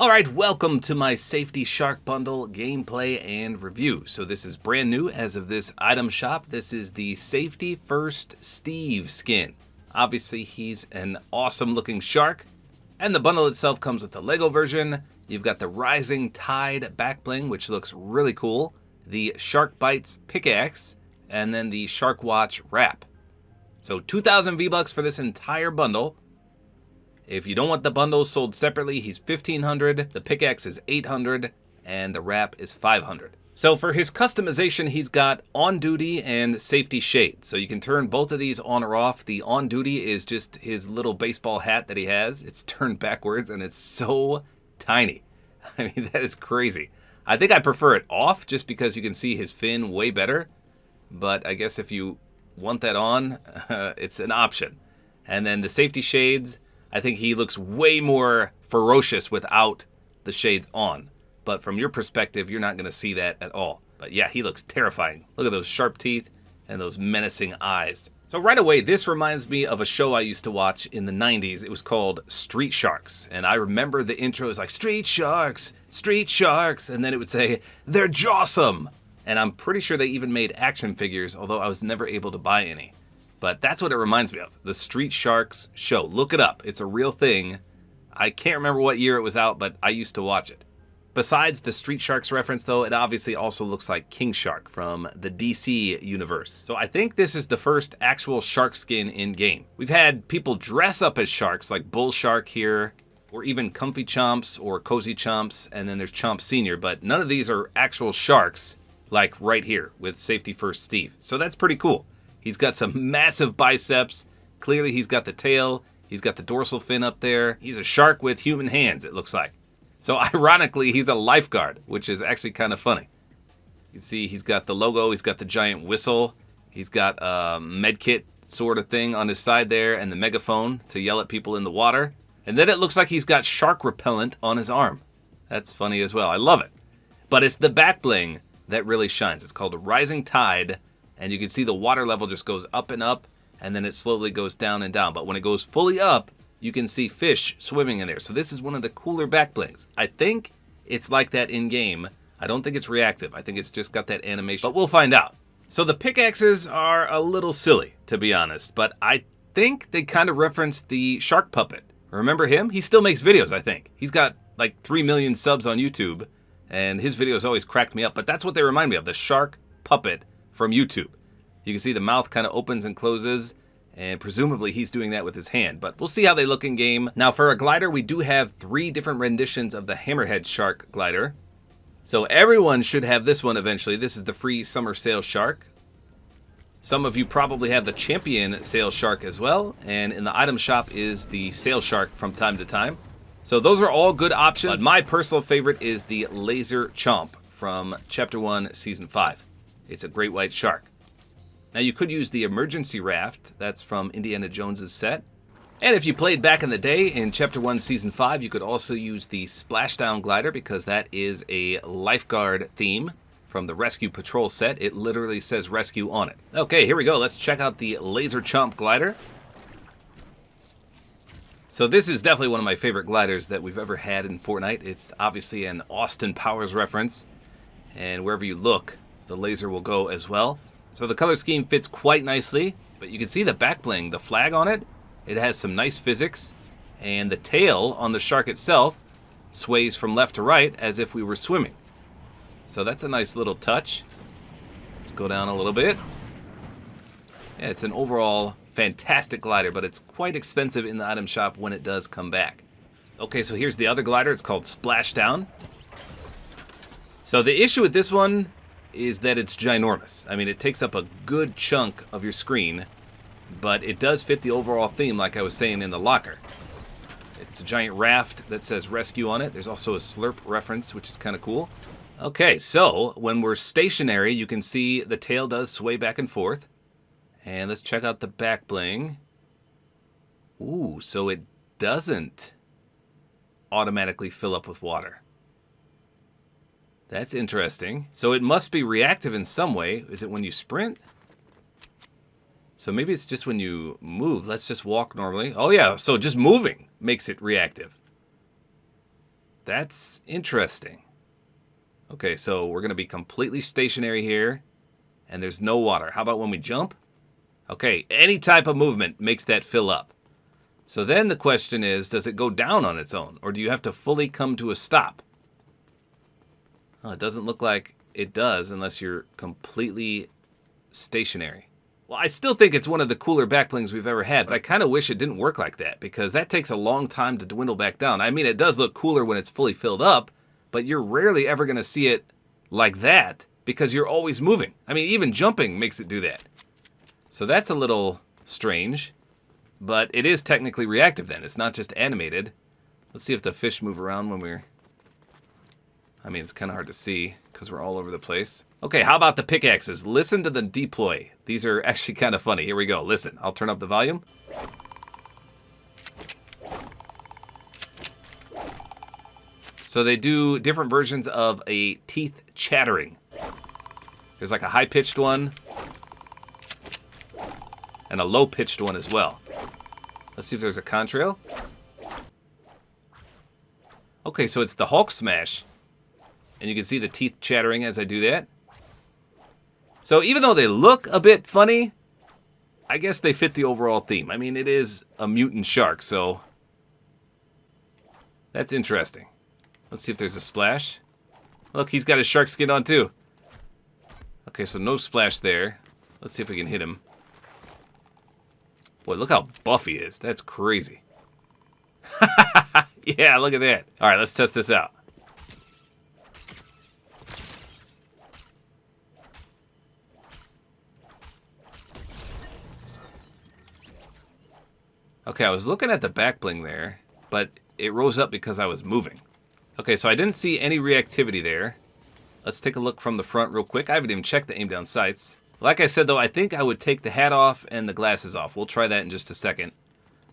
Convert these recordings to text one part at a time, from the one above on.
Alright, welcome to my Safety Shark Bundle gameplay and review. So this is brand new as of this item shop. This is the Safety First Steve skin. Obviously he's an awesome looking shark. And the bundle itself comes with the Lego version. You've got the Rising Tide back bling, which looks really cool. The Shark Bites pickaxe. And then the Shark Watch wrap. So 2,000 V-Bucks for this entire bundle. If you don't want the bundles sold separately, he's $1,500, the pickaxe is $800, and the wrap is $500. So for his customization, he's got on duty and safety shade. So you can turn both of these on or off. The on duty is just his little baseball hat that he has. It's turned backwards and it's so tiny. I mean, that is crazy. I think I prefer it off just because you can see his fin way better. But I guess if you want that on, it's an option. And then the safety shades, I think he looks way more ferocious without the shades on. But from your perspective, you're not going to see that at all. But yeah, he looks terrifying. Look at those sharp teeth and those menacing eyes. So right away, this reminds me of a show I used to watch in the 90s. It was called Street Sharks. And I remember the intro was like, Street Sharks, Street Sharks. And then it would say, they're jawsome. And I'm pretty sure they even made action figures, although I was never able to buy any. But that's what it reminds me of, the Street Sharks show. Look it up. It's a real thing. I can't remember what year it was out, but I used to watch it. Besides the Street Sharks reference, though, it obviously also looks like King Shark from the DC universe. So I think this is the first actual shark skin in-game. We've had people dress up as sharks, like Bull Shark here, or even Comfy Chomps or Cozy Chomps, and then there's Chomp Senior, but none of these are actual sharks, like right here with Safety First Steve. So that's pretty cool. He's got some massive biceps. Clearly he's got the tail. He's got the dorsal fin up there. He's a shark with human hands, it looks like. So ironically, he's a lifeguard, which is actually kind of funny. You see he's got the logo. He's got the giant whistle. He's got a medkit sort of thing on his side there and the megaphone to yell at people in the water. And then it looks like he's got shark repellent on his arm. That's funny as well. I love it. But it's the back bling that really shines. It's called a Rising Tide. And you can see the water level just goes up, and then it slowly goes down and down. But when it goes fully up, you can see fish swimming in there. So this is one of the cooler back blings. I think it's like that in-game. I don't think it's reactive. I think it's just got that animation. But we'll find out. So the pickaxes are a little silly, to be honest. But I think they kind of reference the shark puppet. Remember him? He still makes videos, I think. He's got like 3 million subs on YouTube. And his videos always cracked me up. But that's what they remind me of, the shark puppet from YouTube. You can see the mouth kind of opens and closes, and presumably he's doing that with his hand, but we'll see how they look in game. Now for a glider, we do have 3 different renditions of the hammerhead shark glider. So everyone should have this one eventually. This is the free summer sail shark. Some of you probably have the champion sail shark as well, and in the item shop is the sail shark from time to time. So those are all good options, but my personal favorite is the laser chomp from chapter 1 season 5. It's a great white shark. Now you could use the emergency raft. That's from Indiana Jones's set. And if you played back in the day in chapter 1 season 5, you could also use the splashdown glider because that is a lifeguard theme from the Rescue Patrol set. It literally says rescue on it. Okay, here we go. Let's check out the laser chomp glider. So this is definitely one of my favorite gliders that we've ever had in Fortnite. It's obviously an Austin Powers reference, and wherever you look, the laser will go as well. So the color scheme fits quite nicely, but you can see the back bling, the flag on it. It has some nice physics, and the tail on the shark itself sways from left to right as if we were swimming. So that's a nice little touch. Let's go down a little bit. Yeah, it's an overall fantastic glider, but it's quite expensive in the item shop when it does come back. Okay, so here's the other glider. It's called Splashdown. So the issue with this one is that it's ginormous. I mean, it takes up a good chunk of your screen, but it does fit the overall theme like I was saying in the locker. It's a giant raft that says rescue on it. There's also a slurp reference, which is kind of cool. Okay, so when we're stationary, you can see the tail does sway back and forth. And let's check out the back bling. Ooh, so it doesn't automatically fill up with water. That's interesting. So it must be reactive in some way. Is it when you sprint? So maybe it's just when you move. Let's just walk normally. Oh yeah, so just moving makes it reactive. That's interesting. Okay, so we're going to be completely stationary here, and there's no water. How about when we jump? Okay, any type of movement makes that fill up. So then the question is, does it go down on its own, or do you have to fully come to a stop? Oh, it doesn't look like it does unless you're completely stationary. Well, I still think it's one of the cooler back blings we've ever had, but I kind of wish it didn't work like that, because that takes a long time to dwindle back down. I mean, it does look cooler when it's fully filled up, but you're rarely ever going to see it like that because you're always moving. I mean, even jumping makes it do that. So that's a little strange, but it is technically reactive then. It's not just animated. Let's see if the fish move around when we're... I mean, it's kind of hard to see because we're all over the place. Okay, how about the pickaxes? Listen to the deploy. These are actually kind of funny. Here we go. Listen, I'll turn up the volume. So they do different versions of a teeth chattering. There's like a high-pitched one and a low-pitched one as well. Let's see if there's a contrail. Okay, so it's the Hulk smash. And you can see the teeth chattering as I do that. So even though they look a bit funny, I guess they fit the overall theme. I mean, it is a mutant shark, so that's interesting. Let's see if there's a splash. Look, he's got his shark skin on too. Okay, so no splash there. Let's see if we can hit him. Boy, look how buff he is. That's crazy. Yeah, look at that. All right, let's test this out. Okay, I was looking at the back bling there, but it rose up because I was moving. Okay, so I didn't see any reactivity there. Let's take a look from the front real quick. I haven't even checked the aim down sights. Like I said, though, I think I would take the hat off and the glasses off. We'll try that in just a second.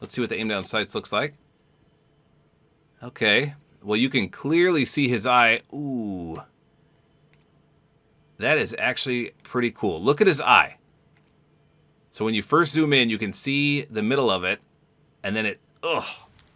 Let's see what the aim down sights looks like. Okay, well, you can clearly see his eye. Ooh. That is actually pretty cool. Look at his eye. So when you first zoom in, you can see the middle of it, and then it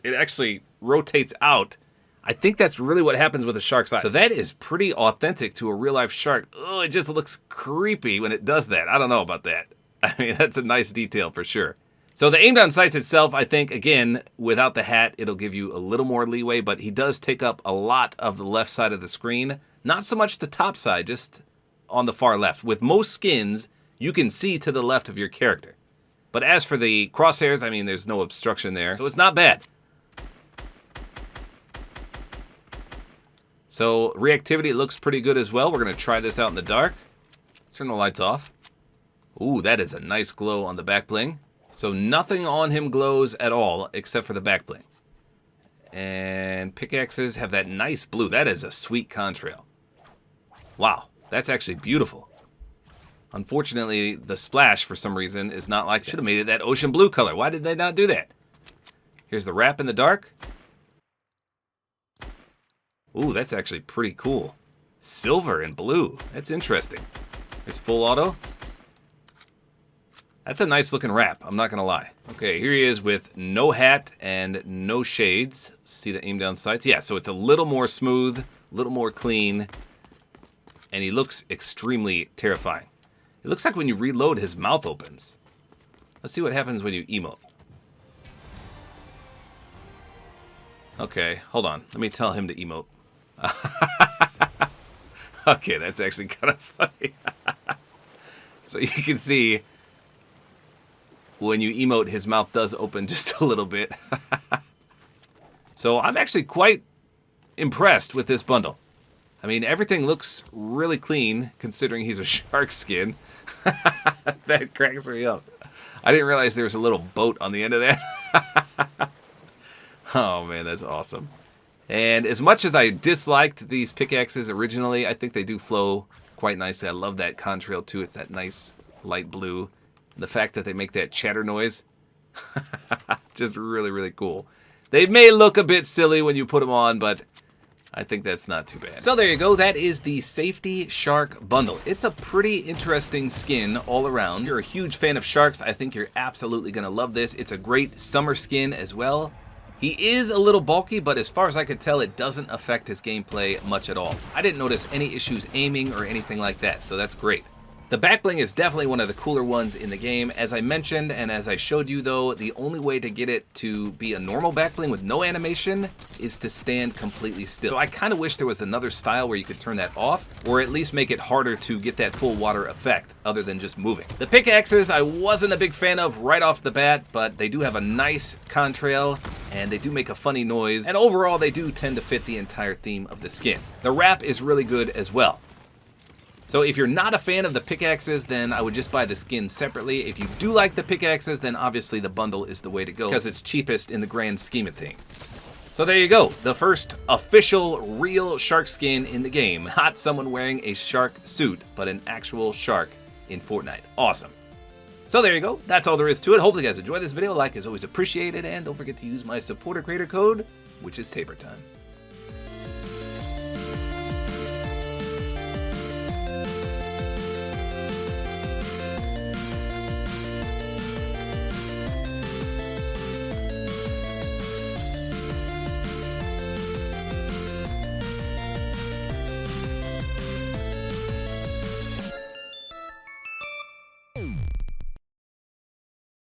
actually rotates out. I think that's really what happens with a shark's eye. So that is pretty authentic to a real-life shark. Oh, it just looks creepy when it does that. I don't know about that. I mean, that's a nice detail for sure. So the aim down sights itself, I think, again, without the hat, it'll give you a little more leeway, but he does take up a lot of the left side of the screen. Not so much the top side, just on the far left. With most skins, you can see to the left of your character. But as for the crosshairs, I mean, there's no obstruction there, so it's not bad. So reactivity looks pretty good as well. We're going to try this out in the dark. Let's turn the lights off. Ooh, that is a nice glow on the back bling. So nothing on him glows at all except for the back bling. And pickaxes have that nice blue. That is a sweet contrail. Wow, that's actually beautiful. Unfortunately, the splash, for some reason, is not like that. Should have made it that ocean blue color. Why did they not do that? Here's the wrap in the dark. Ooh, that's actually pretty cool. Silver and blue. That's interesting. There's full auto. That's a nice looking wrap, I'm not going to lie. Okay, here he is with no hat and no shades. See the aim down sights? Yeah, so it's a little more smooth, a little more clean, and he looks extremely terrifying. It looks like when you reload, his mouth opens. Let's see what happens when you emote. Okay, hold on. Let me tell him to emote. Okay, that's actually kind of funny. So you can see when you emote, his mouth does open just a little bit. So I'm actually quite impressed with this bundle. I mean, everything looks really clean considering he's a shark skin. That cracks me up. I didn't realize there was a little boat on the end of that. Oh man, that's awesome. And as much as I disliked these pickaxes originally, I think they do flow quite nicely. I love that contrail too. It's that nice light blue. The fact that they make that chatter noise, just really, really cool. They may look a bit silly when you put them on, but I think that's not too bad. So there you go. That is the Safety Shark Bundle. It's a pretty interesting skin all around. If you're a huge fan of sharks, I think you're absolutely going to love this. It's a great summer skin as well. He is a little bulky, but as far as I could tell, it doesn't affect his gameplay much at all. I didn't notice any issues aiming or anything like that, so that's great. The back bling is definitely one of the cooler ones in the game. As I mentioned and as I showed you though, the only way to get it to be a normal back bling with no animation is to stand completely still. So I kind of wish there was another style where you could turn that off, or at least make it harder to get that full water effect other than just moving. The pickaxes I wasn't a big fan of right off the bat, but they do have a nice contrail and they do make a funny noise, and overall they do tend to fit the entire theme of the skin. The wrap is really good as well. So if you're not a fan of the pickaxes, then I would just buy the skin separately. If you do like the pickaxes, then obviously the bundle is the way to go because it's cheapest in the grand scheme of things. So there you go, the first official real shark skin in the game. Not someone wearing a shark suit, but an actual shark in Fortnite. Awesome. So there you go, that's all there is to it. Hopefully you guys enjoyed this video. Like is always appreciated, and don't forget to use my supporter creator code, which is tabortime.